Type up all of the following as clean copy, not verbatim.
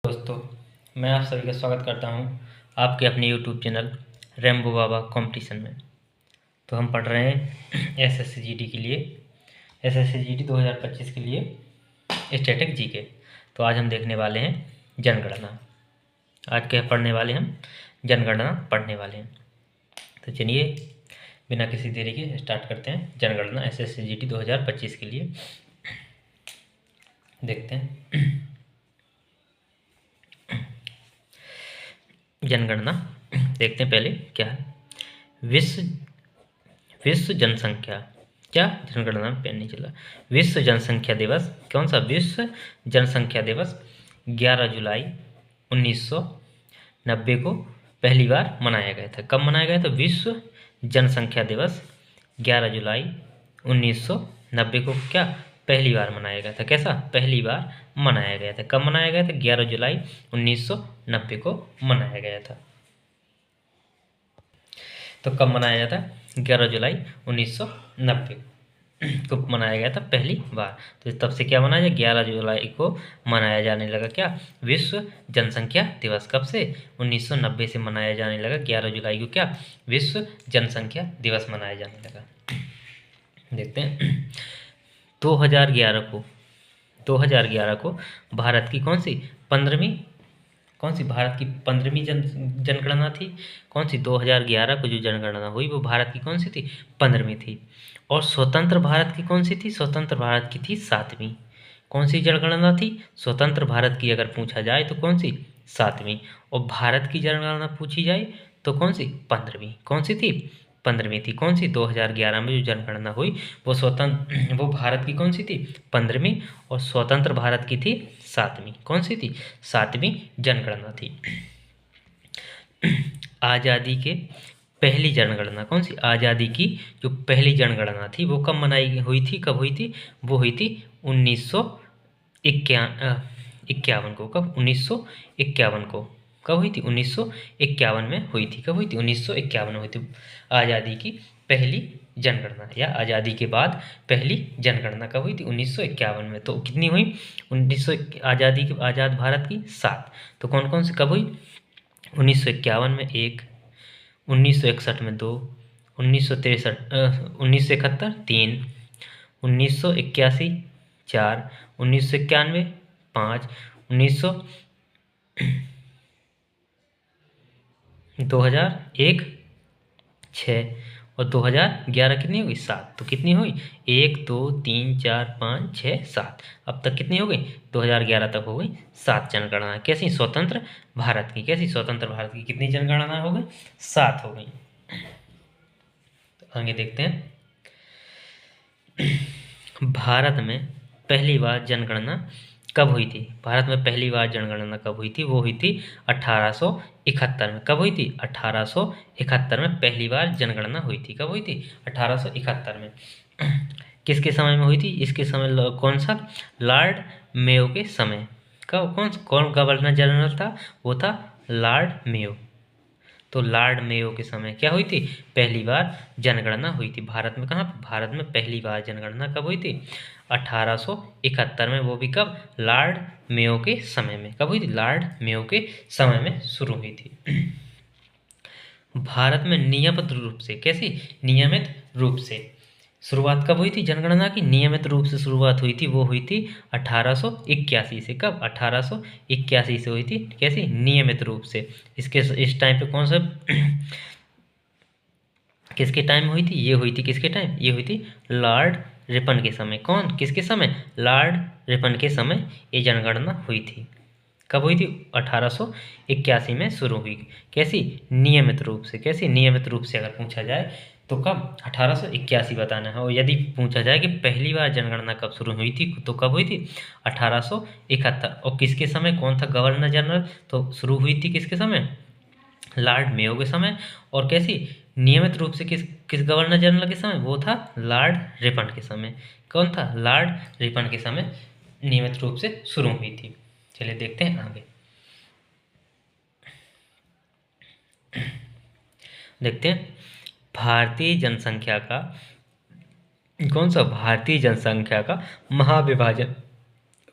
दोस्तों, मैं आप सभी का स्वागत करता हूं आपके अपने यूट्यूब चैनल रेम्बो बाबा कंपटीशन में। तो हम पढ़ रहे हैं एसएससी के लिए, एसएससी 2025 के लिए स्टैटिक जीके। तो आज हम देखने वाले हैं जनगणना। आज क्या पढ़ने वाले हम जनगणना पढ़ने वाले हैं। तो चलिए बिना किसी देरी के स्टार्ट करते हैं जनगणना एसएससी 2025 के लिए। देखते हैं जनगणना, देखते हैं पहले क्या है। विश्व जनसंख्या, क्या जनगणना में पेन नहीं चला। विश्व जनसंख्या दिवस कौन सा? विश्व जनसंख्या दिवस 11 जुलाई 1990 को पहली बार मनाया गया था। कब मनाया गया था? विश्व जनसंख्या दिवस 11 जुलाई 1990 को क्या पहली बार मनाया गया था। कैसा? पहली बार मनाया गया था। कब मनाया गया था? 11 जुलाई 1990 को मनाया गया था। तो कब मनाया जाता है? 11 जुलाई 1990 को मनाया गया था पहली बार। तो तब से क्या मनाया जाए? 11 जुलाई को मनाया जाने लगा क्या? विश्व जनसंख्या दिवस। कब से? 1990 से मनाया जाने लगा 11 जुलाई को क्या? विश्व जनसंख्या दिवस मनाया जाने लगा। देखते हैं 2011 को भारत की कौन सी 15वीं जनगणना थी? कौन सी? 2011 को जो जनगणना हुई वो भारत की कौन सी थी? 15वीं थी। और स्वतंत्र भारत की कौन सी थी? स्वतंत्र भारत की थी 7वीं। कौन सी जनगणना थी? स्वतंत्र भारत की अगर पूछा जाए तो कौन सी? 7वीं। और भारत की जनगणना पूछी जाए तो कौन सी? 15वीं। कौन सी थी? 15वीं थी। कौन सी? 2011 में जो जनगणना हुई वो भारत की कौन सी थी? 15वीं। और स्वतंत्र भारत की थी 7वीं। कौन सी थी? 7वीं जनगणना थी। आज़ादी के पहली जनगणना कौन सी? आज़ादी की जो पहली जनगणना थी वो कब मनाई हुई थी? कब हुई थी? वो हुई थी 1951 को। कब? 1951 को। कब हुई थी? 1951 में हुई थी। कब हुई थी? 1951 में हुई थी आज़ादी की पहली जनगणना, या आज़ादी के बाद पहली जनगणना कब हुई थी? 1951 में। तो कितनी हुई? 1900 आज़ाद भारत की 7। तो कौन कौन से कब हुई? 1951 में 1, 1961 में 2, 1971 3, 1981 4, 1991 5, 2001 6 और 2011 कितनी होगी? 7। तो कितनी हुई? 1 2 3 4 5 6 7। अब तक कितनी हो गई? 2011 तक हो गई 7 जनगणना। कैसी? स्वतंत्र भारत की। कैसी? स्वतंत्र भारत की। कितनी जनगणना हो गई? 7 हो गई। तो आगे देखते हैं भारत में पहली बार जनगणना कब हुई थी? भारत में पहली बार जनगणना कब हुई थी? वो हुई थी 1871 में। कब हुई थी? 1871 में पहली बार जनगणना हुई थी। कब हुई थी? 1871 में। किसके समय में हुई थी? इसके समय कौन सा? लॉर्ड मेयो के समय। कब? कौन गवर्नर जनरल था? वो था लॉर्ड मेयो। तो लॉर्ड मेयो के समय क्या हुई थी? पहली बार जनगणना हुई थी भारत में। कहाँ? भारत में पहली बार जनगणना कब हुई थी? 1871 में। वो भी कब? लॉर्ड मेयो के समय में। कब हुई थी? लॉर्ड मेयो के समय में शुरू हुई थी। भारत में नियमित रूप से, कैसी? नियमित रूप से शुरुआत कब हुई थी जनगणना की? नियमित रूप से शुरुआत हुई थी, वो हुई थी 1881 से। कब? 1881 से हुई थी। कैसी? नियमित रूप से। इस टाइम पे कौन सा किसके टाइम हुई थी? ये हुई थी किसके टाइम? ये हुई थी लॉर्ड रिपन के समय। कौन? किसके समय? लॉर्ड रिपन के समय ये जनगणना हुई थी। कब हुई थी? 1881 में शुरू हुई। कैसी? नियमित रूप से। कैसी? नियमित रूप से अगर पूछा जाए तो कब? 1881 बताना है। और यदि पूछा जाए कि पहली बार जनगणना कब शुरू हुई थी तो कब हुई थी? 1871। और किसके समय? कौन था गवर्नर जनरल? तो शुरू हुई थी किसके समय? लॉर्ड मेयो के समय। और कैसी? नियमित रूप से किस गवर्नर जनरल के समय? वो था लॉर्ड रिपन के समय। कौन था? लॉर्ड रिपन के समय नियमित रूप से शुरू हुई थी। चलिए देखते हैं आगे। देखते हैं भारतीय जनसंख्या का कौन सा? भारतीय जनसंख्या का महाविभाजन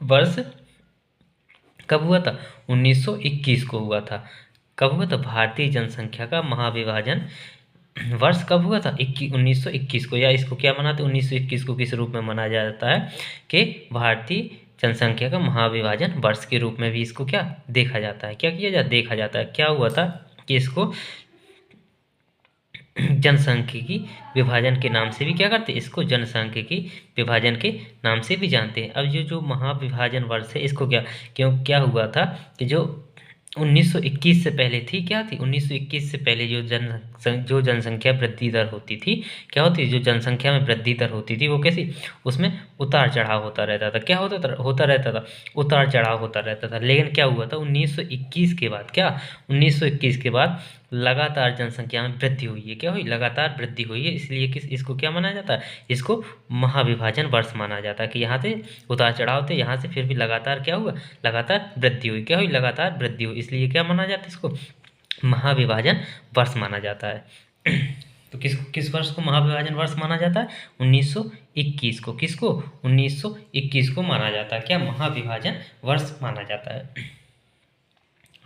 वर्ष कब हुआ था? 1921 को हुआ था। कब हुआ था? भारतीय जनसंख्या का महाविभाजन वर्ष कब हुआ था? 1921 को। या इसको क्या मनाते? 1921 को किस रूप में मनाया जाता है कि भारतीय जनसंख्या का महाविभाजन वर्ष के रूप में भी इसको क्या देखा जाता है? क्या किया जाता? देखा जाता है। क्या हुआ था कि इसको जनसांख्यिकी विभाजन के नाम से भी क्या करते हैं? इसको जनसांख्यिकी विभाजन के नाम से भी जानते हैं। अब ये जो महाविभाजन वर्ष है इसको क्या हुआ था कि जो 1921 से पहले थी, क्या थी? 1921 से पहले जो जनसंख्या वृद्धि दर होती थी, क्या होती थी? जो जनसंख्या में वृद्धि दर होती थी वो कैसी? उसमें उतार चढ़ाव होता रहता था। क्या होता रहता था? उतार चढ़ाव होता रहता था। लेकिन क्या हुआ था? 1921 के बाद, क्या 1921 के बाद लगातार जनसंख्या में वृद्धि हुई है। क्या हुई? लगातार वृद्धि हुई है। इसलिए इसको क्या माना जाता है? इसको महाविभाजन वर्ष माना जाता है कि यहाँ से उतार चढ़ाव थे, यहाँ से फिर भी लगातार क्या हुआ? लगातार वृद्धि हुई। क्या हुई? लगातार वृद्धि हुई। इसलिए क्या माना जाता है? इसको महाविभाजन वर्ष माना जाता है। तो किस वर्ष को महाविभाजन वर्ष माना जाता है? 1921 को। किसको? 1921 को माना जाता है क्या? महाविभाजन वर्ष माना जाता है।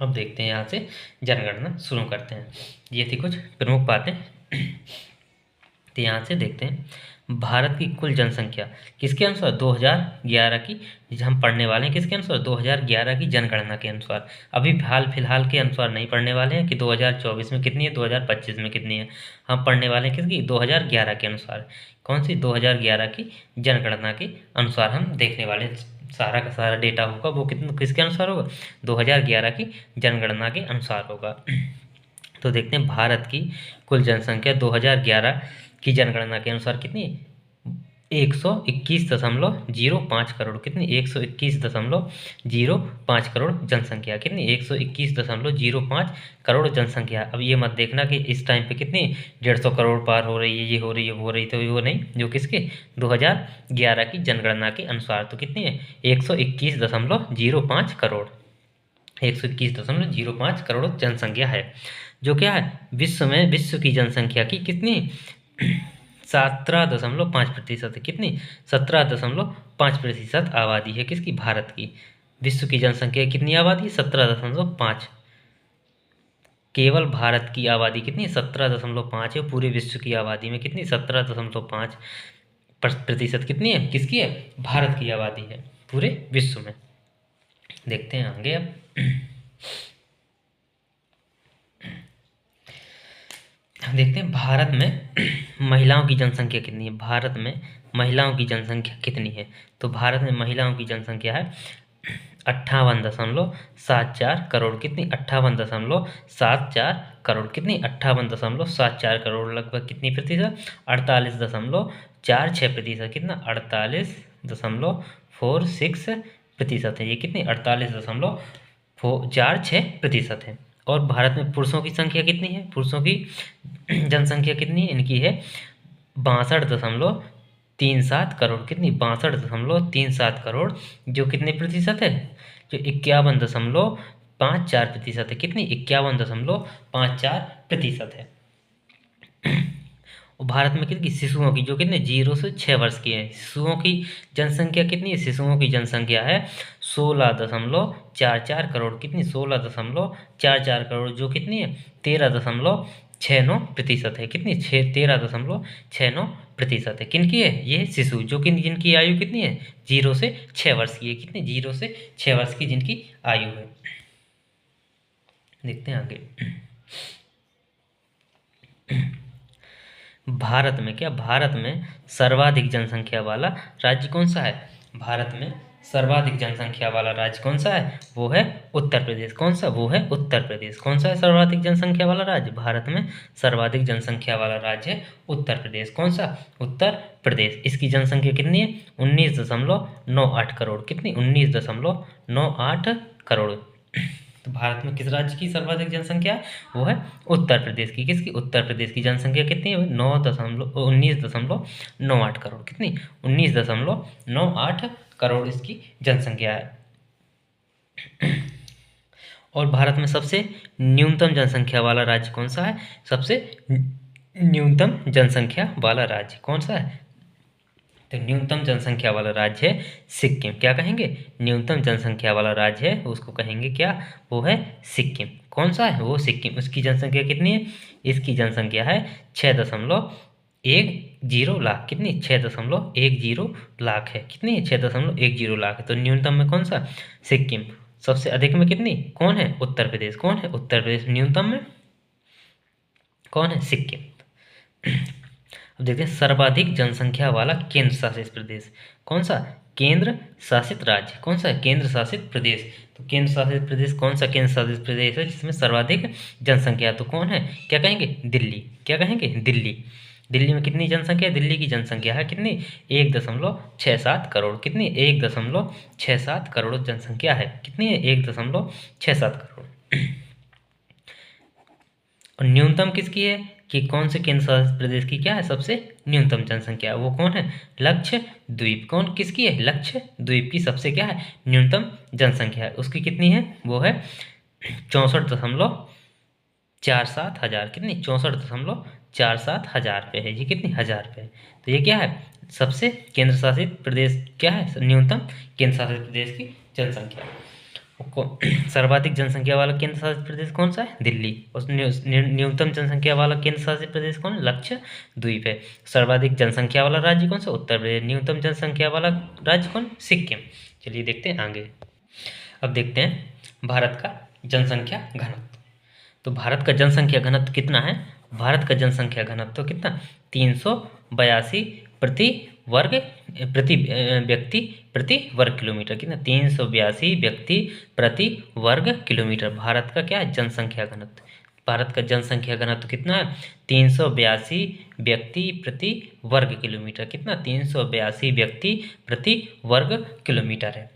अब देखते हैं, यहाँ से जनगणना शुरू करते हैं। ये थी कुछ प्रमुख बातें। तो यहाँ से देखते हैं, भारत की कुल जनसंख्या किसके अनुसार? 2011 की, हम पढ़ने वाले हैं किसके अनुसार? 2011 की जनगणना के अनुसार। अभी हाल फिलहाल के अनुसार नहीं पढ़ने वाले हैं कि 2024 में कितनी है, 2025 में कितनी है। हम पढ़ने वाले हैं किसकी? 2011 के अनुसार। कौन सी? 2011 की जनगणना के अनुसार हम देखने वाले हैं। सारा का सारा डेटा होगा वो किसके अनुसार होगा? 2011 की जनगणना के अनुसार होगा। तो देखते हैं, भारत की कुल जनसंख्या 2011 की जनगणना के अनुसार कितनी? 121.05 करोड़। कितनी? 121.05 करोड़ जनसंख्या। कितनी? 121.05 करोड़ जनसंख्या। अब ये मत देखना कि इस टाइम पे कितनी 150 करोड़ पार हो रही है, ये हो रही है, वो हो रही, तो वो नहीं। जो किसके? 2011 की जनगणना के अनुसार। तो कितनी है? 121.05 करोड़। 121.05 करोड़ जनसंख्या है। जो क्या है? विश्व की जनसंख्या की कितनी? 17.5% है। कितनी? 17.5% आबादी है किसकी? भारत की। विश्व की जनसंख्या कितनी आबादी? 17.5। केवल भारत की आबादी कितनी? 17.5 है। पूरे विश्व की आबादी में कितनी? 17.5% कितनी है? किसकी है? भारत की आबादी है पूरे विश्व में। देखते हैं आगे। अब देखते हैं, भारत में महिलाओं की जनसंख्या कितनी है? भारत में महिलाओं की जनसंख्या कितनी है? तो भारत में महिलाओं की जनसंख्या है 58.74 करोड़। कितनी? 58.74 करोड़। कितनी? 58.74 लगभग कितनी प्रतिशत? 48.46%। कितना? 48.46% है। ये कितनी? 48.46% है। और भारत में पुरुषों की संख्या कितनी है? पुरुषों की जनसंख्या कितनी है? इनकी है 62.37 करोड़। कितनी? 62.37 करोड़। जो कितने प्रतिशत है? जो 51.54% है। कितनी? 51.54% है। और भारत में कितनी शिशुओं की, जो कितने 0 से 6 वर्ष की है, शिशुओं की जनसंख्या कितनी है? शिशुओं की जनसंख्या है 16.44 करोड़। कितनी? 16.44 करोड़। जो कितनी है? 13.69% है। कितनी? 13.69% है। किनकी है? ये शिशु, जो कि जिनकी आयु कितनी है? 0 से 6 वर्ष की है। कितनी? 0 से 6 वर्ष की जिनकी आयु है। देखते हैं आगे। भारत में क्या? भारत में सर्वाधिक जनसंख्या वाला राज्य कौन सा है? भारत में सर्वाधिक जनसंख्या वाला राज्य कौन सा है? वो है उत्तर प्रदेश। कौन सा? वो है उत्तर प्रदेश। कौन सा है सर्वाधिक जनसंख्या वाला राज्य? भारत में सर्वाधिक जनसंख्या वाला राज्य है उत्तर प्रदेश। कौन सा? उत्तर प्रदेश। इसकी जनसंख्या कितनी है? 19.98 करोड़। कितनी? 19.98 करोड़। तो भारत में किस राज्य की सर्वाधिक जनसंख्या है? वो है उत्तर प्रदेश की। किसकी? उत्तर प्रदेश की जनसंख्या कितनी है? 19.98 करोड़। कितनी? 19.98 करोड़ इसकी जनसंख्या है। और भारत में सबसे न्यूनतम जनसंख्या वाला राज्य कौन सा है? सबसे न्यूनतम जनसंख्या वाला राज्य कौन सा है? तो न्यूनतम जनसंख्या वाला राज्य है सिक्किम। क्या कहेंगे? न्यूनतम जनसंख्या वाला राज्य है उसको कहेंगे क्या? वो है सिक्किम। कौन सा है? वो सिक्किम। उसकी जनसंख्या कितनी है? इसकी जनसंख्या है 6.10 लाख। कितनी? 6.10 लाख है। कितनी है? 6.10 लाख है। तो न्यूनतम में कौन सा? सिक्किम। सबसे अधिक में कितनी? कौन है? उत्तर प्रदेश। कौन है? उत्तर प्रदेश। न्यूनतम में कौन है? सिक्किम। अब देखते हैं सर्वाधिक जनसंख्या वाला केंद्र शासित प्रदेश कौन सा? केंद्र शासित राज्य कौन सा है? केंद्र शासित प्रदेश। तो केंद्र शासित प्रदेश कौन सा केंद्र शासित प्रदेश है जिसमें सर्वाधिक जनसंख्या? तो कौन है? क्या कहेंगे? दिल्ली। क्या कहेंगे? दिल्ली। दिल्ली में कितनी जनसंख्या है? दिल्ली की जनसंख्या है कितनी? 1.67 करोड़। कितनी? 1.67 करोड़ जनसंख्या है। कितनी है? 1.67 करोड़। और न्यूनतम किसकी है? कि कौन से केंद्र शासित प्रदेश की क्या है सबसे न्यूनतम जनसंख्या? वो कौन है? लक्षद्वीप। कौन किसकी है? लक्षद्वीप की सबसे क्या है? न्यूनतम जनसंख्या है। उसकी कितनी है? वो है 64.47 हजार। कितनी? 64.47 हजार पे है। ये कितनी? हजार पे है। तो ये क्या है? सबसे केंद्र शासित प्रदेश क्या है? न्यूनतम केंद्र शासित प्रदेश की जनसंख्या। सर्वाधिक जनसंख्या वाला केंद्र शासित प्रदेश कौन सा है? दिल्ली। उस न्यूनतम जनसंख्या वाला केंद्र शासित प्रदेश कौन है? लक्षद्वीप है। सर्वाधिक जनसंख्या वाला राज्य कौन सा? उत्तर प्रदेश। न्यूनतम जनसंख्या वाला राज्य कौन? सिक्किम। चलिए देखते हैं आगे। अब देखते हैं भारत का जनसंख्या घनत्व। तो भारत का जनसंख्या घनत्व कितना है? भारत का जनसंख्या घनत्व कितना? 382 प्रति वर्ग प्रति व्यक्ति प्रति वर्ग किलोमीटर। कितना? 382 व्यक्ति प्रति वर्ग किलोमीटर भारत का क्या है? जनसंख्या घनत्व। भारत का जनसंख्या घनत्व कितना है? 382 व्यक्ति प्रति वर्ग किलोमीटर। कितना? 382 व्यक्ति प्रति वर्ग किलोमीटर है।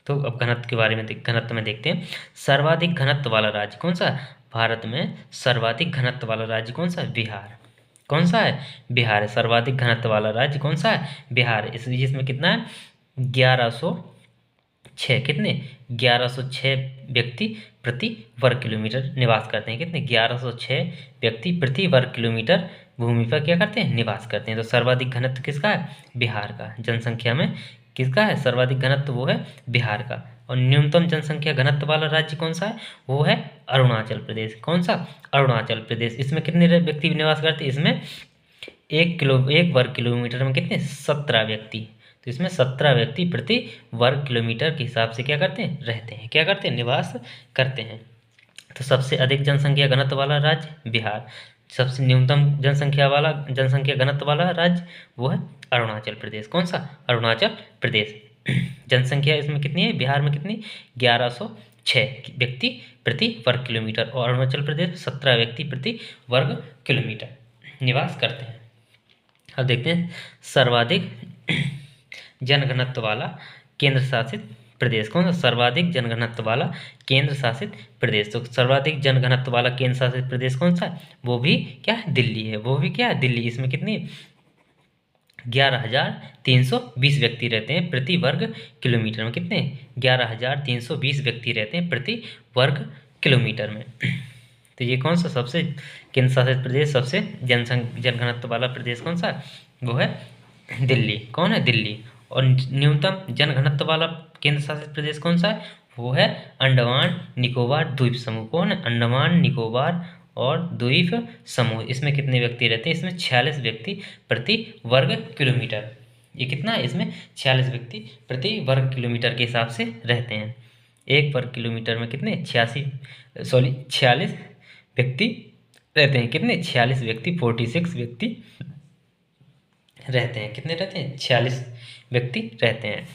तो अब घनत्व के बारे में घनत्व में देखते हैं। सर्वाधिक घनत्व वाला राज्य कौन सा है? भारत में सर्वाधिक घनत्व वाला राज्य कौन सा है? बिहार। कौन सा है? बिहार है। सर्वाधिक घनत्व वाला राज्य कौन सा है? बिहार। इसमें कितना है? 1106। कितने? 1106 व्यक्ति प्रति वर्ग किलोमीटर निवास करते हैं। कितने? 1106 व्यक्ति प्रति वर्ग किलोमीटर भूमि पर क्या करते हैं? निवास करते हैं। तो सर्वाधिक घनत्व किसका है? बिहार का। जनसंख्या में किसका है सर्वाधिक घनत्व? वो है बिहार का। और न्यूनतम जनसंख्या घनत्व वाला राज्य कौन सा है? वो है अरुणाचल प्रदेश। कौन सा? अरुणाचल प्रदेश। इसमें कितने व्यक्ति निवास करते हैं? इसमें 1 वर्ग किलोमीटर में कितने? 17 व्यक्ति। तो इसमें 17 व्यक्ति प्रति वर्ग किलोमीटर के हिसाब से क्या करते हैं? रहते हैं। क्या करते हैं? निवास करते हैं। तो सबसे अधिक जनसंख्या घनत्व वाला राज्य बिहार। सबसे न्यूनतम जनसंख्या घनत्व वाला राज्य वो है अरुणाचल प्रदेश। कौन सा? अरुणाचल प्रदेश। जनसंख्या इसमें कितनी है? बिहार में कितनी? 1106 व्यक्ति प्रति वर्ग किलोमीटर और अरुणाचल प्रदेश 17 व्यक्ति प्रति वर्ग किलोमीटर निवास करते हैं। अब देखते हैं सर्वाधिक जनघनत्व वाला केंद्र शासित प्रदेश कौन सा? सर्वाधिक जनघनत्व वाला केंद्र शासित प्रदेश। तो सर्वाधिक जनघनत्व वाला केंद्र शासित प्रदेश कौन सा है? वो भी क्या है? दिल्ली है। वो भी क्या है? दिल्ली। इसमें कितनी? 11,320 व्यक्ति रहते हैं प्रति वर्ग किलोमीटर में। कितने? 11,320 व्यक्ति रहते हैं प्रति वर्ग किलोमीटर में। तो ये कौन सा सबसे केंद्र शासित प्रदेश, सबसे जनघनत्व वाला प्रदेश कौन सा? वो है दिल्ली। कौन है? दिल्ली। और न्यूनतम जनघनत्व वाला केंद्र शासित प्रदेश कौन सा है? वो है अंडमान निकोबार द्वीप समूह। कौन है? अंडमान निकोबार और द्वीप समूह। इसमें कितने व्यक्ति रहते हैं? इसमें 46 व्यक्ति प्रति वर्ग किलोमीटर। ये कितना है? इसमें 46 व्यक्ति प्रति वर्ग किलोमीटर के हिसाब से रहते हैं। 1 वर्ग किलोमीटर में कितने? 46 व्यक्ति रहते हैं। कितने? 46 व्यक्ति, 46 व्यक्ति रहते हैं। कितने रहते हैं? 46 व्यक्ति रहते हैं।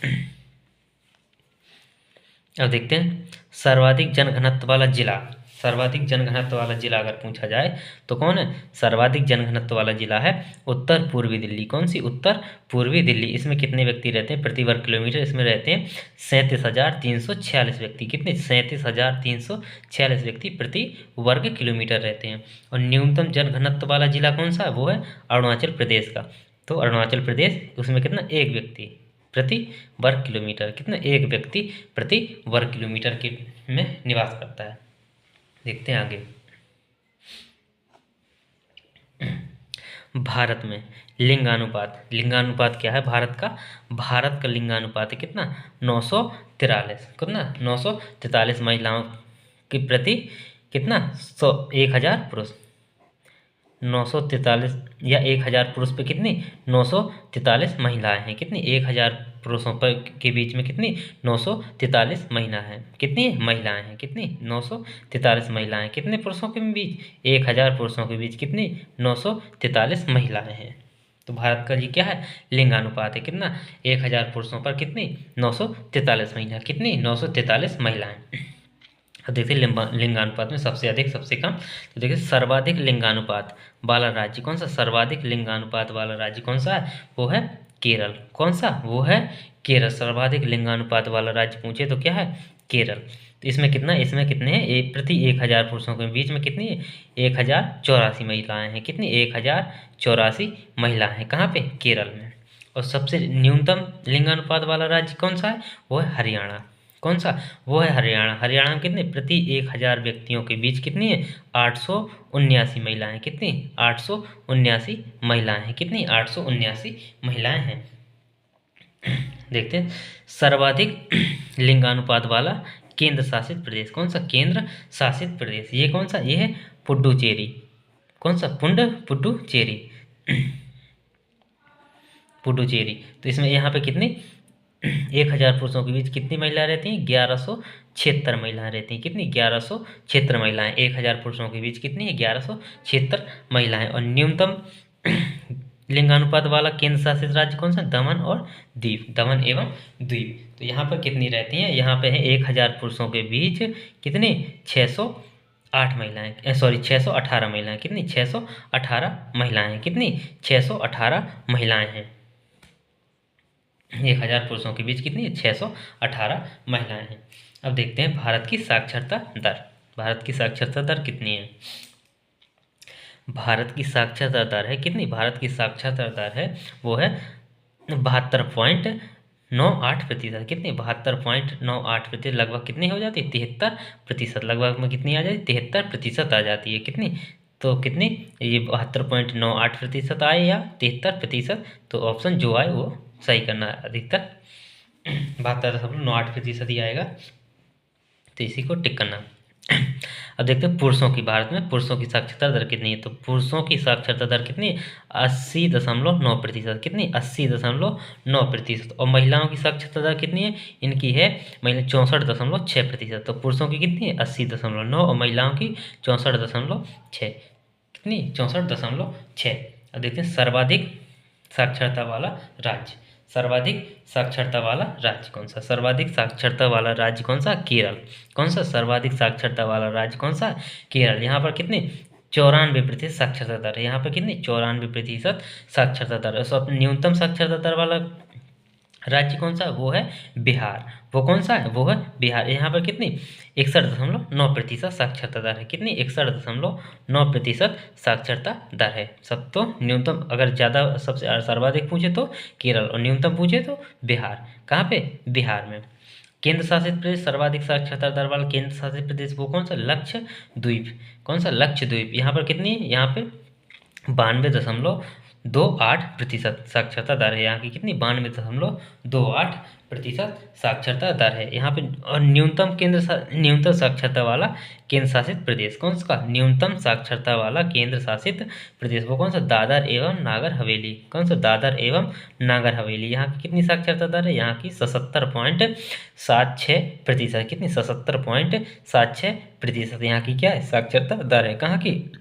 अब देखते हैं सर्वाधिक जनघनत्व वाला जिला। सर्वाधिक जनघनत्व वाला जिला अगर पूछा जाए तो कौन है? सर्वाधिक जनघनत्व वाला जिला है उत्तर पूर्वी दिल्ली। कौन सी? उत्तर पूर्वी दिल्ली। इसमें कितने व्यक्ति रहते हैं प्रति वर्ग किलोमीटर? इसमें रहते हैं 37,346 व्यक्ति। कितने? 37,346 व्यक्ति प्रति वर्ग किलोमीटर रहते हैं। और न्यूनतम जनघनत्व वाला जिला कौन सा? वो है अरुणाचल प्रदेश का। तो अरुणाचल प्रदेश, उसमें कितना? 1 व्यक्ति प्रति वर्ग किलोमीटर। कितना? 1 व्यक्ति प्रति वर्ग किलोमीटर के में निवास करता है। देखते हैं आगे। भारत में लिंगानुपात क्या है भारत का लिंगानुपात है कितना 943 कितना 943 महिलाओं के प्रति कितना 1000 पुरुष 943 या 1000 पुरुष पे कितनी 943 महिलाएं हैं कितनी 1000 पुरुषों पर के बीच में कितनी 943 महिलाएं हैं कितनी महिलाएं हैं कितनी 943 महिलाएं कितने पुरुषों के बीच 1000 पुरुषों के बीच कितनी 943 महिलाएं हैं। तो भारत का ये क्या है लिंगानुपात है कितना 1000 पुरुषों पर कितनी 943 महिला कितनी 943 महिलाएं। अब देखते हैं लिंगानुपात में सबसे अधिक सबसे कम। तो देखिए सर्वाधिक लिंगानुपात वाला राज्य कौन सा सर्वाधिक लिंगानुपात वाला राज्य कौन सा है वो है केरल। कौन सा वो है केरल। सर्वाधिक लिंगानुपात वाला राज्य पूछे तो क्या है केरल। तो इसमें कितने हैं प्रति 1000 पुरुषों के बीच में कितनी है 1084 महिलाएं हैं कितनी 1084 महिलाएं हैं कहाँ पे केरल में। और सबसे न्यूनतम लिंगानुपात वाला राज्य कौन सा है वो है हरियाणा। कौन सा वो है हरियाणा में कितने प्रति 1000 व्यक्तियों के बीच कितनी है 879 महिलाएं कितनी 879 महिलाएं हैं कितनी 879 महिलाएं हैं। देखते हैं सर्वाधिक लिंगानुपात वाला केंद्र शासित प्रदेश कौन सा केंद्र शासित प्रदेश ये कौन सा ये है पुडुचेरी। कौन सा पुडुचेरी पुडुचेरी। तो इसमें यहाँ पे कितनी 1000 पुरुषों के बीच कितनी महिलाएं रहती हैं 1176 महिलाएं रहती हैं कितनी 1176 महिलाएं 1000 पुरुषों के बीच कितनी है 1176 महिलाएं। और न्यूनतम लिंगानुपात वाला केंद्र शासित राज्य कौन सा दमन एवं द्वीप। तो यहाँ पर कितनी रहती हैं यहाँ पे है 1000 पुरुषों के बीच कितनी 608 महिलाएं 618 महिलाएं कितनी 618 महिलाएं हैं कितनी 618 महिलाएं हैं। 1000 पुरुषों के बीच कितनी 618 महिलाएं हैं। अब देखते हैं भारत की साक्षरता दर कितनी है। भारत की साक्षरता दर है कितनी भारत की साक्षरता दर है वो है 72.98% कितनी 72.98% लगभग कितनी हो जाती है 73% लगभग में कितनी आ जाती है 73% आ जाती है कितनी तो कितनी ये 72.98% आए या 73%। तो ऑप्शन जो आए वो सही करना अधिकतर 72.98% ही आएगा तो इसी को टिक करना। अब देखते हैं पुरुषों की भारत में पुरुषों की साक्षरता दर कितनी है। तो पुरुषों की साक्षरता दर कितनी 80.9% कितनी 80.9%। और महिलाओं की साक्षरता दर कितनी है इनकी है महिला 64.6%। तो पुरुषों की कितनी है 80.9 और महिलाओं की 64.6 कितनी 64.6। अब देखते हैं सर्वाधिक साक्षरता वाला राज्य कौन सा सर्वाधिक साक्षरता वाला राज्य कौन सा केरल। कौन सा सर्वाधिक साक्षरता वाला राज्य कौन सा केरल। यहाँ पर कितनी 94% साक्षरता दर है यहाँ पर कितनी 94% साक्षरता दर है। सब न्यूनतम साक्षरता दर वाला राज्य कौन सा वो है बिहार। वो कौन सा है वो है बिहार। यहाँ पर कितनी 61.9% साक्षरता दर है कितनी 61.9% साक्षरता दर है। सब तो न्यूनतम अगर ज़्यादा सबसे सर्वाधिक पूछे तो केरल और न्यूनतम पूछे तो बिहार। कहाँ पे बिहार में। केंद्र शासित प्रदेश सर्वाधिक साक्षरता दर वाला केंद्र शासित प्रदेश वो कौन सा लक्षद्वीप। कौन सा लक्षद्वीप। यहाँ पर कितनी है यहाँ पे 92.28% साक्षरता दर है यहाँ की कितनी 92.28% साक्षरता दर है यहाँ पे। और न्यूनतम साक्षरता वाला केंद्र शासित प्रदेश कौन सा न्यूनतम साक्षरता वाला केंद्र शासित प्रदेश वो कौन सा दादर एवं नागर हवेली। कौन सा दादर एवं नागर हवेली। यहाँ की कितनी साक्षरता दर है यहाँ की 77.76% कितनी 77.76% यहाँ की क्या है साक्षरता दर है कहाँ की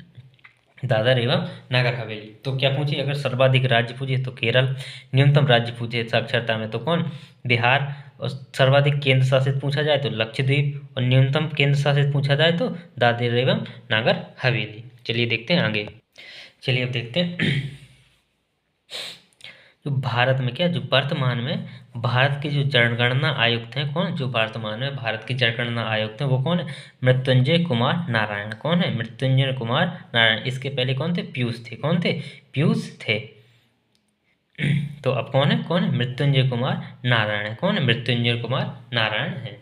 दादर एवं नागर हवेली। तो क्या पूछे अगर सर्वाधिक राज्य पूछे तो केरल न्यूनतम राज्य पूछे साक्षरता में तो कौन बिहार और सर्वाधिक केंद्र शासित पूछा जाए तो लक्षद्वीप और न्यूनतम केंद्र शासित पूछा जाए तो दादर एवं नागर हवेली। चलिए देखते हैं आगे। चलिए अब देखते हैं जो भारत में क्या जो वर्तमान में भारत के जो जनगणना आयुक्त हैं कौन जो वर्तमान में भारत के जनगणना आयुक्त हैं वो कौन है मृत्युंजय कुमार नारायण। कौन है मृत्युंजय कुमार नारायण। इसके पहले कौन थे पीयूष थे। कौन थे पीयूष थे। तो अब कौन है मृत्युंजय कुमार नारायण है। कौन है मृत्युंजय कुमार नारायण है।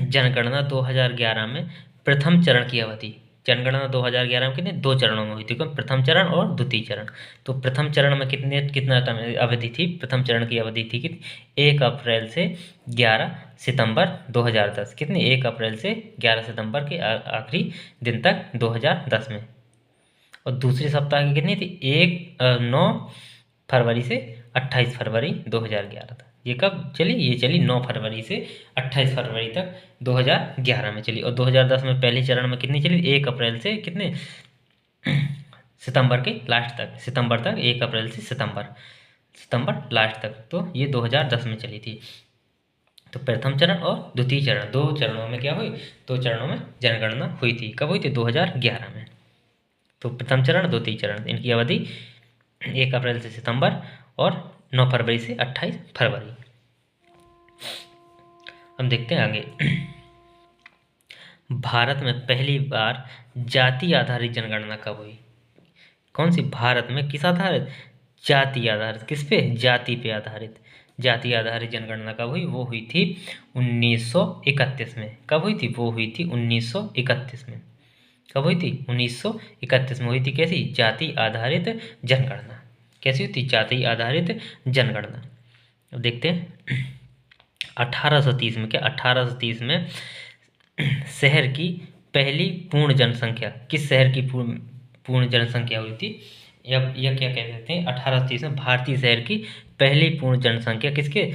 जनगणना 2011 में प्रथम चरण की अवधि जनगणना 2011 में कितने 2 चरणों में हुई थी, कौन प्रथम चरण और द्वितीय चरण। तो प्रथम चरण में कितना टाइम अवधि थी, प्रथम चरण की अवधि थी कितनी 1 अप्रैल से 11 सितंबर 2010, कितनी 1 अप्रैल से 11 सितंबर के आखिरी दिन तक 2010 में। और दूसरे सप्ताह की कितनी थी 9 फरवरी से 28 फरवरी 2011 तक। ये कब चली, ये चली 9 फरवरी से 28 फरवरी तक 2011 में चली। और 2010 में पहले चरण में कितनी चली 1 अप्रैल से कितने सितंबर के लास्ट तक, सितंबर तक 1 अप्रैल से सितंबर लास्ट तक। तो ये 2010 में चली थी। तो प्रथम चरण और द्वितीय चरण 2 चरणों में क्या हुई, 2 चरणों में जनगणना हुई थी। कब हुई थी 2011 में। तो प्रथम चरण द्वितीय चरण इनकी अवधि 1 अप्रैल से सितंबर और 9 फरवरी से 28 फरवरी। हम देखते हैं आगे। भारत में पहली बार जाति आधारित जनगणना कब हुई, कौन सी, भारत में किस आधारित, जाति आधारित, किस पे, जाति पे आधारित। जाति आधारित जनगणना कब हुई, वो हुई थी 1931 में। कब हुई थी, वो हुई थी 1931 में। कब हुई थी 1931 में हुई थी। कैसी, जाति आधारित जनगणना। कैसी हुई थी, जाति आधारित जनगणना। अब देखते हैं 1830 में क्या, 1830 में शहर की पहली पूर्ण जनसंख्या, किस शहर की पूर्ण जनसंख्या हुई थी, या क्या कह सकते हैं 1830 में भारतीय शहर की पहली पूर्ण जनसंख्या किसके,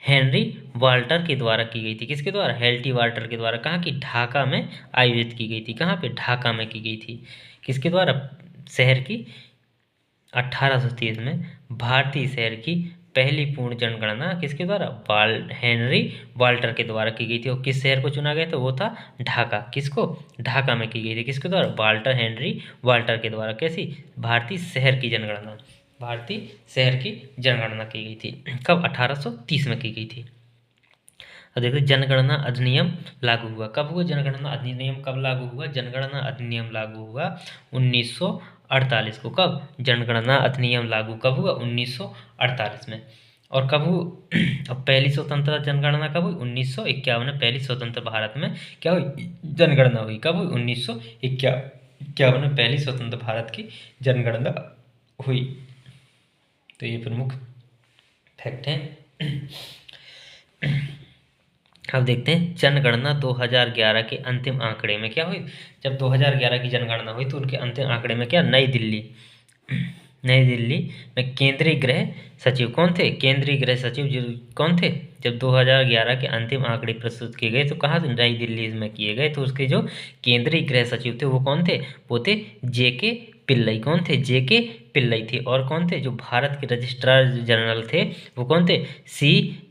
हेनरी वाल्टर के द्वारा की गई थी। किसके द्वारा, हेनरी वाल्टर के द्वारा। कहाँ की, ढाका में आयोजित की गई थी। कहाँ पे, ढाका में की गई थी। किसके द्वारा, शहर की 1830 में भारतीय शहर की पहली पूर्ण जनगणना किसके द्वारा, हेनरी वाल्टर के द्वारा की गई थी। और किस शहर को चुना गया था, वो था ढाका। किसको, ढाका में की गई थी। किसके द्वारा, हेनरी वाल्टर के द्वारा। कैसी, भारतीय शहर की जनगणना, भारतीय शहर की जनगणना की गई थी। कब, 1830 में की गई थी। और देखो जनगणना अधिनियम लागू हुआ कब हुआ, जनगणना अधिनियम कब लागू हुआ, जनगणना अधिनियम लागू हुआ 1948 को। कब, जनगणना अधिनियम लागू कब हुआ, 1948 में। और कब हुई, अब पहली स्वतंत्र जनगणना कब हुई, 1951 में पहली स्वतंत्र भारत में क्या हुई, जनगणना हुई। कब हुई, 1951 में पहली स्वतंत्र भारत की जनगणना हुई। तो ये प्रमुख फैक्ट हैं। अब देखते हैं जनगणना 2011 के अंतिम आंकड़े में क्या हुई। जब 2011 की जनगणना हुई तो उनके अंतिम आंकड़े में क्या, नई दिल्ली में केंद्रीय गृह सचिव कौन थे, केंद्रीय गृह सचिव कौन थे। जब 2011 के अंतिम आंकड़े प्रस्तुत किए गए तो कहाँ, नई दिल्ली में किए गए। तो उसके जो केंद्रीय गृह सचिव थे वो कौन थे, वो थे JK पिल्लई। कौन थे, JK पिल्लई थे। और कौन थे, जो भारत के रजिस्ट्रार जनरल थे वो कौन थे, C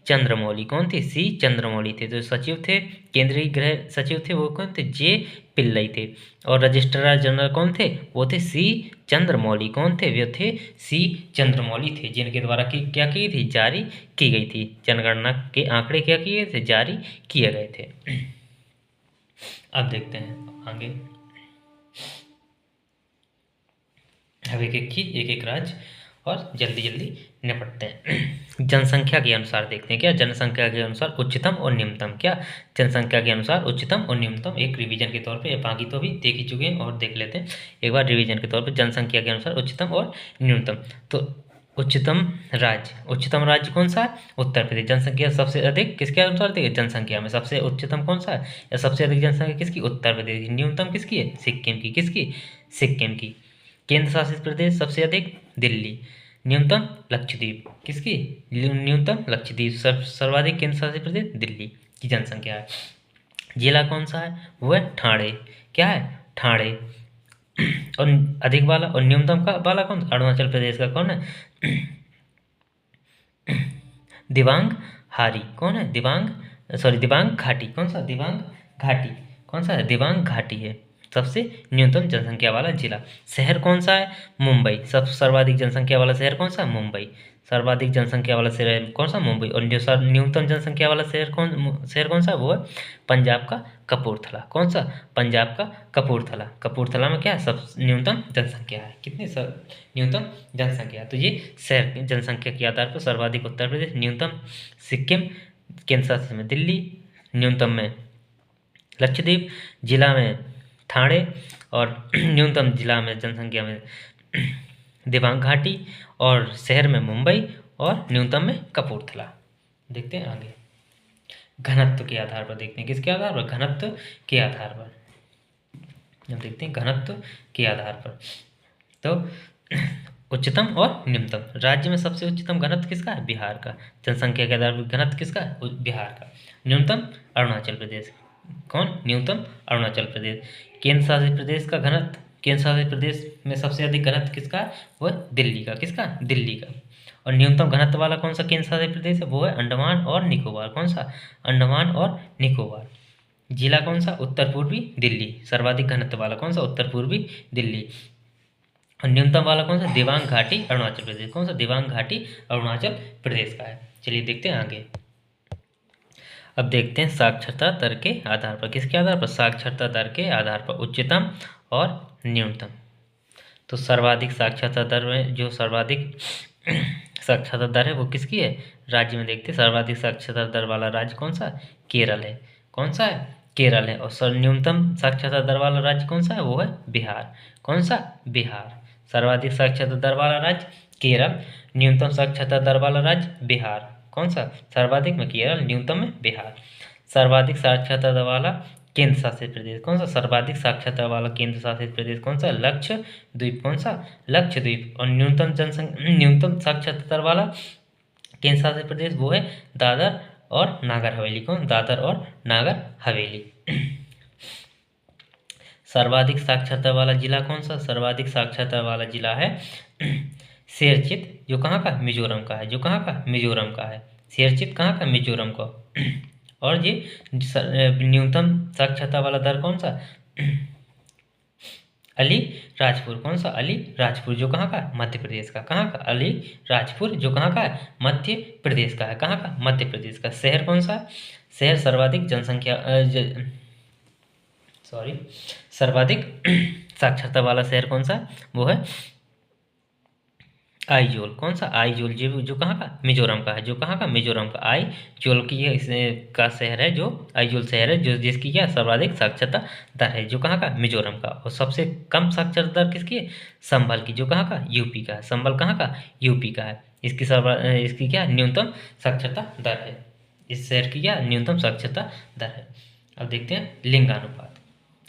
चंद्रमौली। कौन थे, C चंद्रमौली थे। जो सचिव थे, केंद्रीय गृह सचिव थे वो कौन थे, J पिल्लई थे। और रजिस्ट्रार जनरल कौन थे, वो थे C चंद्रमौली। कौन थे, वे थे C चंद्रमौली थे, जिनके द्वारा क्या की थी, जारी की गई थी। जनगणना के आंकड़े क्या किए थे, जारी किए गए थे। अब देखते हैं आगे, अब एक एक राज्य और जल्दी निपटते हैं। जनसंख्या के अनुसार देखते हैं क्या, जनसंख्या के अनुसार उच्चतम और न्यूनतम। क्या, जनसंख्या के अनुसार उच्चतम और न्यूनतम। एक रिवीजन के तौर पे, बाकी तो अभी देख ही चुके हैं और देख लेते हैं एक बार रिवीजन के तौर पे। जनसंख्या के अनुसार उच्चतम और न्यूनतम। तो उच्चतम राज्य कौन सा है, उत्तर प्रदेश। जनसंख्या सबसे अधिक किसके अनुसार देखिए, जनसंख्या में सबसे उच्चतम कौन सा है, या सबसे अधिक जनसंख्या किसकी, उत्तर प्रदेश की। न्यूनतम किसकी है, सिक्किम की। किसकी, सिक्किम की। केंद्र शासित प्रदेश सबसे अधिक दिल्ली, न्यूनतम लक्षद्वीप। किसकी, न्यूनतम लक्षद्वीप। सर्वाधिक केंद्र शासित प्रदेश दिल्ली की जनसंख्या है। जिला कौन सा है, वो है ठाणे। क्या है, ठाणे। और अधिक वाला और न्यूनतम का वाला कौन, अरुणाचल प्रदेश का कौन है, दिबांग हारी। कौन है, दिबांग घाटी। कौन सा, दिबांग घाटी। कौन सा है, दिबांग घाटी है सबसे न्यूनतम जनसंख्या वाला जिला। शहर कौन सा है, मुंबई। सर्वाधिक जनसंख्या वाला शहर कौन सा, मुंबई। सर्वाधिक जनसंख्या वाला शहर कौन सा, मुंबई। और न्यूनतम जनसंख्या वाला शहर कौन सा, वो है पंजाब का कपूरथला। कौन सा, पंजाब का कपूरथला। कपूरथला में क्या है, सब न्यूनतम जनसंख्या है। कितनी, सब न्यूनतम जनसंख्या। तो ये शहर की जनसंख्या के आधार पर सर्वाधिक उत्तर प्रदेश, न्यूनतम सिक्किम, केंद्र शासित में दिल्ली, न्यूनतम में लक्षद्वीप, जिला में ठाणे, और न्यूनतम जिला में जनसंख्या में दिबांग घाटी, और शहर में मुंबई, और न्यूनतम में कपूरथला। देखते हैं आगे, घनत्व के आधार पर देखते हैं, किसके आधार पर, घनत्व के आधार पर। अब देखते हैं घनत्व के आधार पर, तो उच्चतम और न्यूनतम। राज्य में सबसे उच्चतम घनत्व किसका है, बिहार का। जनसंख्या के आधार पर घनत्व किसका है, बिहार का। न्यूनतम अरुणाचल प्रदेश। कौन, न्यूनतम अरुणाचल प्रदेश। केंद्र शासित प्रदेश का घनत्व, केंद्र शासित प्रदेश में सबसे अधिक घनत्व किसका है, वह दिल्ली का। किसका, दिल्ली का। और न्यूनतम घनत्व वाला कौन सा केंद्र शासित प्रदेश है, वो है अंडमान और निकोबार। कौन सा, अंडमान और निकोबार। जिला कौन सा, उत्तर पूर्वी दिल्ली। सर्वाधिक घनत्व वाला कौन सा, उत्तर पूर्वी दिल्ली। और न्यूनतम वाला कौन सा, दिबांग घाटी अरुणाचल प्रदेश। कौन सा, दिबांग घाटी अरुणाचल प्रदेश का है। चलिए देखते हैं आगे। अब देखते हैं साक्षरता दर के आधार पर, किसके आधार पर, साक्षरता दर के आधार पर उच्चतम और न्यूनतम। तो सर्वाधिक साक्षरता दर में जो सर्वाधिक साक्षरता दर है वो किसकी है, राज्य में देखते हैं। सर्वाधिक साक्षरता दर वाला राज्य कौन सा, केरल है। कौन सा है, केरल है। और न्यूनतम साक्षरता दर वाला राज्य कौन सा है, वो है बिहार। कौन सा, बिहार। सर्वाधिक साक्षरता दर वाला राज्य केरल, न्यूनतम साक्षरता दर वाला राज्य बिहार। कौन सा, सर्वाधिक में केरल, न्यूनतम में बिहार। सर्वाधिक साक्षरता दर वाला केंद्र शासित प्रदेश। कौन सा, सर्वाधिक साक्षरता वाला केंद्र शासित प्रदेश कौन सा, लक्षद्वीप। कौन सा, लक्षद्वीप। और न्यूनतम साक्षरता दर वाला केंद्र शासित प्रदेश वो है दादर और नागर हवेली। कौन, दादर और नागर हवेली। सर्वाधिक साक्षरता वाला जिला कौन सा, सर्वाधिक साक्षरता वाला जिला है शेरचित, जो कहाँ का, मिजोरम का है। जो कहाँ का, मिजोरम का है। शेरचित कहाँ का, मिजोरम का। और ये न्यूनतम साक्षरता वाला दर कौन सा, अली राजपुर। कौन सा, अली राजपुर, जो कहाँ का, मध्य प्रदेश का। कहाँ का, अली राजपुर, जो कहाँ का है, मध्य प्रदेश का है। कहाँ का, मध्य प्रदेश का। शहर कौन सा, शहर सर्वाधिक जनसंख्या सर्वाधिक साक्षरता वाला शहर कौन सा, वो है आइजोल। कौन सा, आइजोल, जो कहाँ का, मिजोरम का है। जो कहाँ का, मिजोरम का। आइजोल की का शहर है, जो आइजोल शहर है, जो जिसकी क्या सर्वाधिक साक्षरता दर है, जो कहाँ का, मिजोरम का। और सबसे कम साक्षरता दर किसकी है, संभल की, जो कहाँ का, यूपी का है। संभल कहाँ का, यूपी का है। इसकी क्या न्यूनतम साक्षरता दर है, इस शहर की क्या न्यूनतम साक्षरता दर है। अब देखते हैं लिंगानुपात।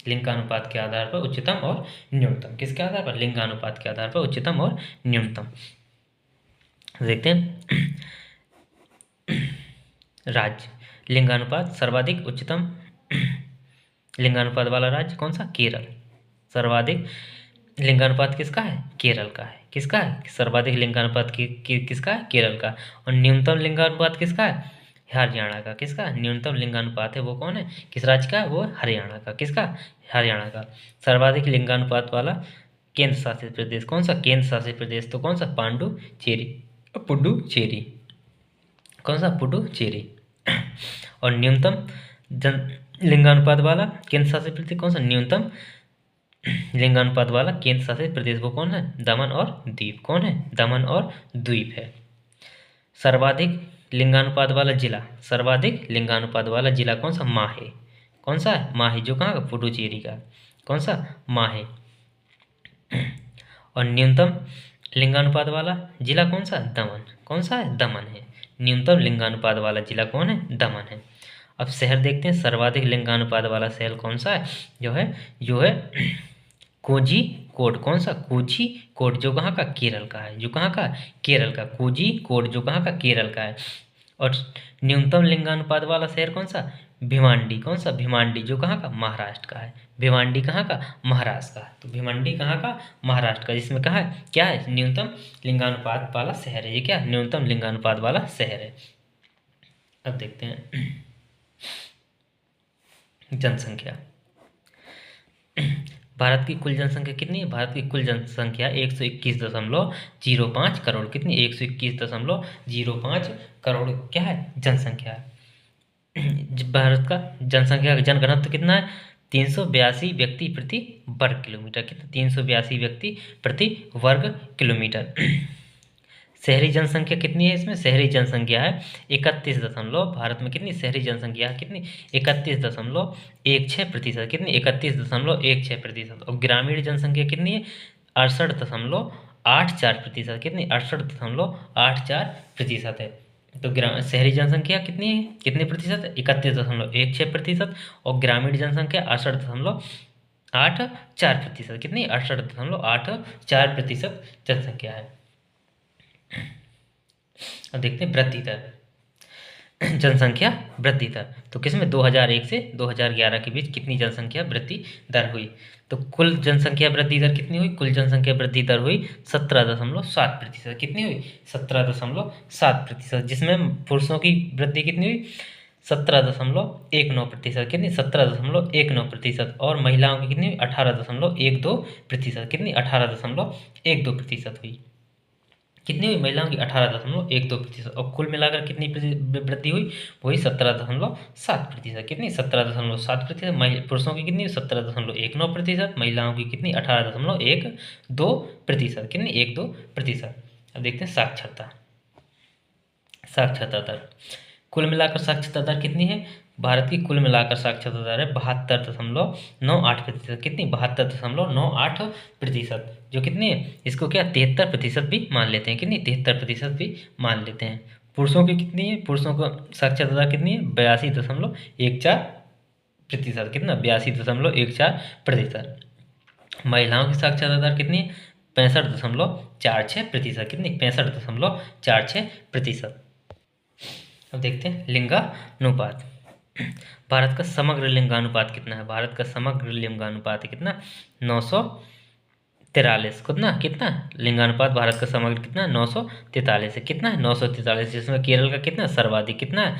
लिंगानुपात के आधार पर उच्चतम और न्यूनतम, किसके आधार पर, लिंगानुपात के आधार पर उच्चतम और न्यूनतम। देखते हैं राज्य लिंगानुपात, सर्वाधिक उच्चतम लिंगानुपात वाला राज्य कौन सा, केरल। सर्वाधिक लिंगानुपात किसका है, केरल का है। किसका है, सर्वाधिक लिंगानुपात किसका है, केरल का। और न्यूनतम लिंगानुपात किसका है, हरियाणा का। किसका न्यूनतम लिंगानुपात है, वो कौन है, किस राज्य का, वो हरियाणा का। किसका, हरियाणा का। सर्वाधिक लिंगानुपात वाला केंद्र शासित प्रदेश कौन सा, केंद्र शासित प्रदेश तो कौन सा, पुडुचेरी। कौन सा, पुडुचेरी। और न्यूनतम लिंगानुपात वाला केंद्र शासित प्रदेश कौन सा, न्यूनतम लिंगानुपात वाला केंद्र शासित प्रदेश वो कौन है, दमन और दीव। कौन है, दमन और द्वीप है। सर्वाधिक लिंगानुपात वाला जिला, सर्वाधिक लिंगानुपात वाला जिला कौन सा, माहे। कौन सा है, माहे, जो कहाँ का, पुडुचेरी का। कौन सा, माहे। और न्यूनतम लिंगानुपात वाला जिला कौन सा, दमन। कौन सा है, दमन है। न्यूनतम लिंगानुपात वाला जिला कौन है, दमन है। अब शहर देखते हैं, सर्वाधिक लिंगानुपात वाला शहर कौन सा है, जो है कोझिकोड। कौन सा, कोझिकोड, जो कहाँ का, केरल का है। जो कहाँ का, केरल का। कोझिकोड, जो कहाँ का, केरल का है। और न्यूनतम लिंगानुपात वाला शहर कौन सा, भिवांडी। कौन सा, भिवांडी, जो कहाँ का, महाराष्ट्र का है। भिवांडी कहाँ का, महाराष्ट्र का। तो भिवांडी कहाँ का, महाराष्ट्र का, जिसमें कहाँ है, क्या है, न्यूनतम लिंगानुपात वाला शहर है। ये क्या, न्यूनतम लिंगानुपात वाला शहर है। अब देखते हैं जनसंख्या। भारत की कुल जनसंख्या कितनी है, भारत की कुल जनसंख्या 121.05 करोड़। कितनी, 121.05 करोड़ क्या है, जनसंख्या है। भारत का जनसंख्या का जनघनत्व कितना है, 382 व्यक्ति प्रति वर्ग किलोमीटर। कितना, 382 व्यक्ति प्रति वर्ग किलोमीटर। शहरी जनसंख्या कितनी है इसमें? शहरी जनसंख्या है 31 दशमलव, भारत में कितनी शहरी जनसंख्या है कितनी? 31.16%। कितनी? 31.16%। और ग्रामीण जनसंख्या कितनी है? 68.84%। कितनी? 68.84% है। तो शहरी जनसंख्या कितनी है, कितने प्रतिशत है? 31.16%। और ग्रामीण जनसंख्या 68.84%। कितनी? 68.84% जनसंख्या है। अब देखते हैं वृद्धि दर, जनसंख्या वृद्धि दर। तो किसमें 2001 से 2011 के बीच कितनी जनसंख्या वृद्धि दर हुई? तो कुल जनसंख्या वृद्धि दर कितनी हुई? कुल जनसंख्या वृद्धि दर हुई 17.7%। कितनी हुई? 17.7%। जिसमें पुरुषों की वृद्धि कितनी हुई? 17.19%। कितनी? 17.19%। और महिलाओं की कितनी हुई? 18.12%। कितनी? 18.12% हुई। कितनी हुई? महिलाओं की 18.12%। और कुल मिलाकर कितनी वृद्धि हुई? वही 17.7%। कितनी? 17.7%। पुरुषों की कितनी? 17.19%। महिलाओं की कितनी? 18.12%। कितनी? 12%। अब देखते हैं साक्षरता, साक्षरता दर। कुल मिलाकर साक्षरता दर कितनी है? भारत की कुल मिलाकर साक्षरता दर है 72.98%। कितनी? 72.98%। जो कितनी है? इसको क्या 73% भी मान लेते हैं। कितनी? 73% भी मान लेते हैं। पुरुषों की कितनी है? पुरुषों का साक्षरता दर कितनी है? 82.14%। कितना? 82.14%। महिलाओं की साक्षरता दर कितनी है? 65.46%। कितनी? 65.46%। अब देखते हैं लिंगानुपात। भारत का समग्र लिंगानुपात कितना है? भारत का समग्र लिंगानुपात है कितना? 943। कितना? कितना लिंगानुपात भारत का समग्र कितना? 943 है। कितना है? 943। जिसमें केरल का कितना सर्वाधिक? कितना है?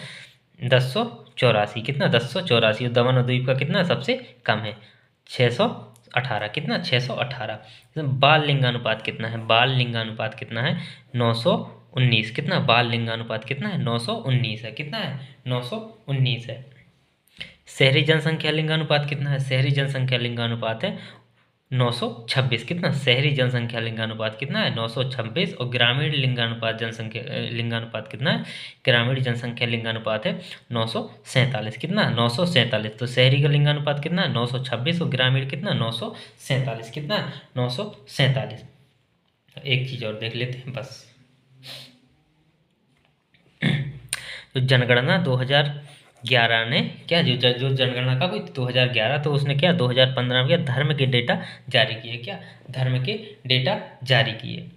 1084। कितना? 1084। और दमन और द्वीप का कितना सबसे कम है? 618। कितना? 618। बाल लिंगानुपात कितना है? बाल लिंगानुपात कितना है? 919। कितना? बाल लिंगानुपात कितना है? 919 है। कितना है? 919 है। शहरी जनसंख्या लिंगानुपात कितना है? शहरी जनसंख्या लिंगानुपात है 926। कितना? शहरी जनसंख्या लिंगानुपात कितना है? 926। और ग्रामीण लिंगानुपात जनसंख्या लिंगानुपात कितना है? ग्रामीण जनसंख्या लिंगानुपात है 947। कितना? 947। तो शहरी का लिंगानुपात कितना है? 926। और ग्रामीण कितना? 947। कितना? 947। एक चीज और देख लेते हैं बस। तो जनगणना 2011 ने क्या, जो जनगणना कब हुई? 2011। तो उसने क्या 2015 में क्या धर्म के डेटा जारी किए? क्या धर्म के डेटा जारी किए?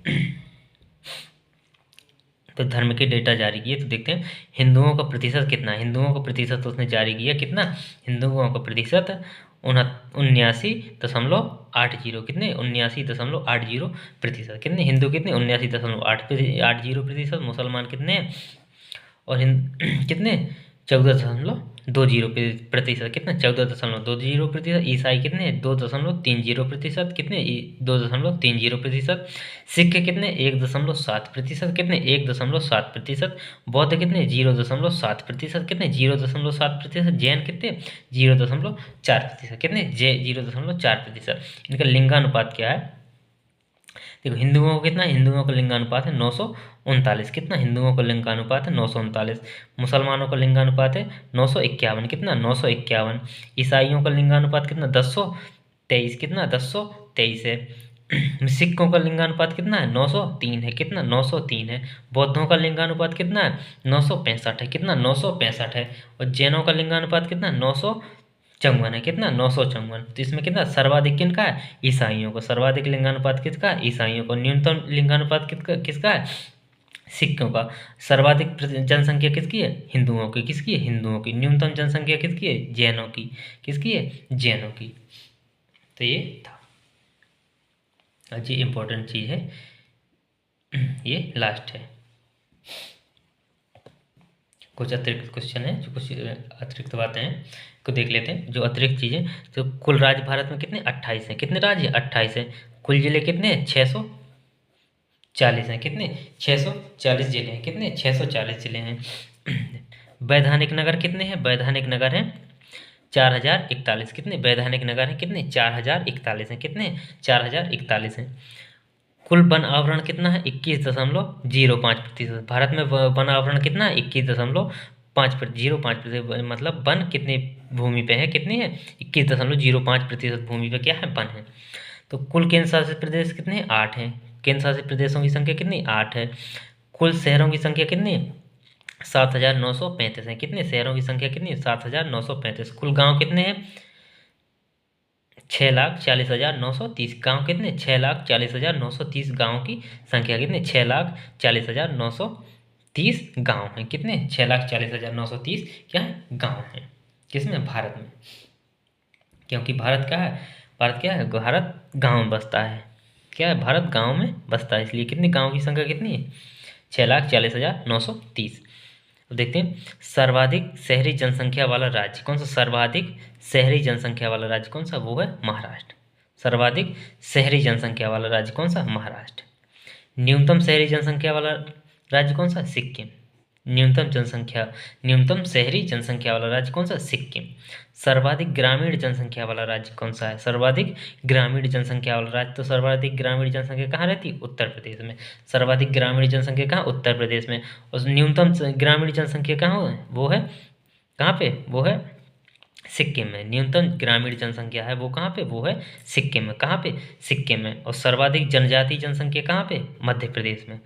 तो धर्म के डेटा जारी किए। तो देखते हैं हिंदुओं का प्रतिशत कितना है? हिंदुओं का प्रतिशत उसने जारी किया कितना? हिंदुओं का प्रतिशत 79.80। कितने? 79.80%। कितने हिंदू? कितने? 79.80%। मुसलमान कितने? और कितने? 14.20%। कितना? 14.20%। ईसाई कितने? 2.30%। कितने? 2.30%। सिख कितने? 1.7%। कितने? 1.7%। बौद्ध कितने? 0.7%। कितने? 0.7%। जैन कितने? 0.4%। कितने? 0.4%। इनका लिंगानुपात क्या है? देखो हिंदुओं को कितना? हिंदुओं का लिंगानुपात है 939। कितना? हिंदुओं का लिंगानुपात है 939। मुसलमानों का लिंगानुपात है 951। कितना? 951। ईसाइयों का लिंगानुपात कितना? 1023। कितना? 1023 है। सिखों का लिंगानुपात कितना है? 903 है। कितना? 903 है। बौद्धों का लिंगानुपात कितना है? 965 है। कितना? 965 है। और जैनों का लिंगानुपात कितना? 954 है। कितना? 954। तो इसमें कितना सर्वाधिक किनका है? ईसाइयों को। सर्वाधिक लिंगानुपात किसका है? ईसाइयों को। न्यूनतम लिंगानुपात किसका है? सिखों का। सर्वाधिक जनसंख्या किसकी है? हिंदुओं की। किसकी है? हिंदुओं की। न्यूनतम जनसंख्या किसकी है? जैनों की। किसकी है? जैनों की। तो ये था आज, ये इंपॉर्टेंट चीज है, ये लास्ट है। कुछ अतिरिक्त क्वेश्चन है, जो कुछ अतिरिक्त बातें हैं को देख लेते हैं। जो अतिरिक्त चीज़ें, तो कुल राज्य भारत में कितने? 28 हैं। कितने राज्य? 28 हैं। कुल जिले कितने हैं? 640 हैं। कितने? 640 जिले हैं। कितने? 640 जिले हैं। वैधानिक नगर कितने हैं? वैधानिक नगर हैं 4041। कितने वैधानिक नगर हैं? कितने? 4041 हैं। कितने? 4041 हैं। कुल वन आवरण कितना है? 21.05%। भारत में वन आवरण कितना है? 21.05%। मतलब वन कितनी भूमि पे है? कितनी है? 21.05% भूमि पे क्या है? वन है। तो कुल केंद्र शासित प्रदेश कितने हैं? 8 हैं। केंद्र शासित प्रदेशों की संख्या कितनी? 8 है। कुल शहरों की संख्या कितनी है? 7,935 है। कितने शहरों की संख्या कितनी है? 7,935। कुल गांव कितने हैं? 6,40,930। गांव कितने? 6,40,930 गाँव की संख्या कितनी? 6,40,930 गाँव हैं। कितने? 6,40,930 क्या है? गाँव हैं। किसमें? भारत में। क्योंकि भारत क्या है? भारत क्या है? भारत गाँव में बसता है। क्या है? भारत गाँव में बसता है, इसलिए कितने गाँव की संख्या कितनी है? 6,40,930। तो देखते हैं सर्वाधिक शहरी जनसंख्या वाला राज्य कौन सा? सर्वाधिक शहरी जनसंख्या वाला राज्य कौन सा? वो है महाराष्ट्र। सर्वाधिक शहरी जनसंख्या वाला राज्य कौन सा? महाराष्ट्र। न्यूनतम शहरी जनसंख्या वाला राज्य कौन सा? सिक्किम। न्यूनतम शहरी जनसंख्या वाला राज्य कौन सा? सिक्किम। सर्वाधिक ग्रामीण जनसंख्या वाला राज्य कौन सा है? सर्वाधिक ग्रामीण जनसंख्या वाला राज्य, तो सर्वाधिक ग्रामीण जनसंख्या कहाँ रहती है? उत्तर प्रदेश में। सर्वाधिक ग्रामीण जनसंख्या कहाँ? उत्तर प्रदेश में। और न्यूनतम ग्रामीण जनसंख्या कहाँ है? वो है कहाँ पे? वो है सिक्किम में। न्यूनतम ग्रामीण जनसंख्या है वो कहाँ पे? वो है सिक्किम में। कहाँ पे? सिक्किम में। और सर्वाधिक जनजातीय जनसंख्या कहाँ पे? मध्य प्रदेश में।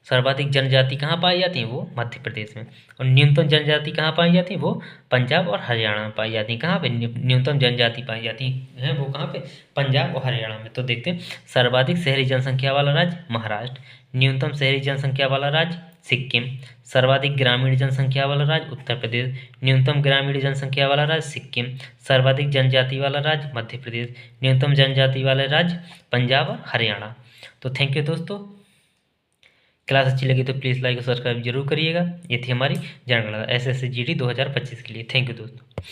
सर्वाधिक जनजाति कहाँ पाई जाती है? वो मध्य प्रदेश में। और न्यूनतम जनजाति कहाँ पाई जाती है? वो पंजाब और हरियाणा में पाई जाती है। कहाँ पे न्यूनतम जनजाति पाई जाती है? वो कहाँ पे? पंजाब और हरियाणा में। तो देखते हैं सर्वाधिक शहरी जनसंख्या वाला राज्य महाराष्ट्र, न्यूनतम शहरी जनसंख्या वाला राज्य सिक्किम, सर्वाधिक ग्रामीण जनसंख्या वाला राज्य उत्तर प्रदेश, न्यूनतम ग्रामीण जनसंख्या वाला राज्य सिक्किम, सर्वाधिक जनजाति वाला राज्य मध्य प्रदेश, न्यूनतम जनजाति वाले राज्य पंजाब और हरियाणा। तो थैंक यू दोस्तों। क्लास अच्छी लगी तो प्लीज़ लाइक और सब्सक्राइब जरूर करिएगा। ये थी हमारी जनगणना SSC GD 2025 के लिए। थैंक यू दोस्तों।